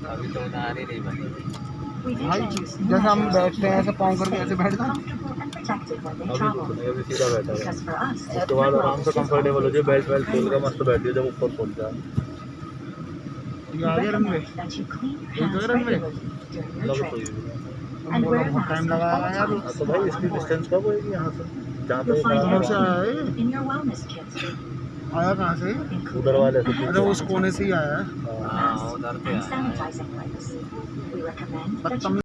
अभी तो उतार ही नहीं बनी। भाई जैसे हम बैठते हैं ऐसे पाँव करके ऐसे बैठ जाओ। अभी सीधा बैठा है, उसके बाद आराम से कंफर्टेबल हो जाए, बेल्ट वेल्ट खोल कर मस्त बैठिए जब ऊपर पहुंच जाए। ये आ गया रनवे, रनवे बहुत टाइम लगाया यार। तो भाई इसकी डिस्टेंस कब होगी यहाँ से, जहाँ पे कहाँ से आया है? आया कहाँ से? उधर वाले से। अरे उस कोने से ही आया है। हाँ उधर पे आया है। बदतमीज।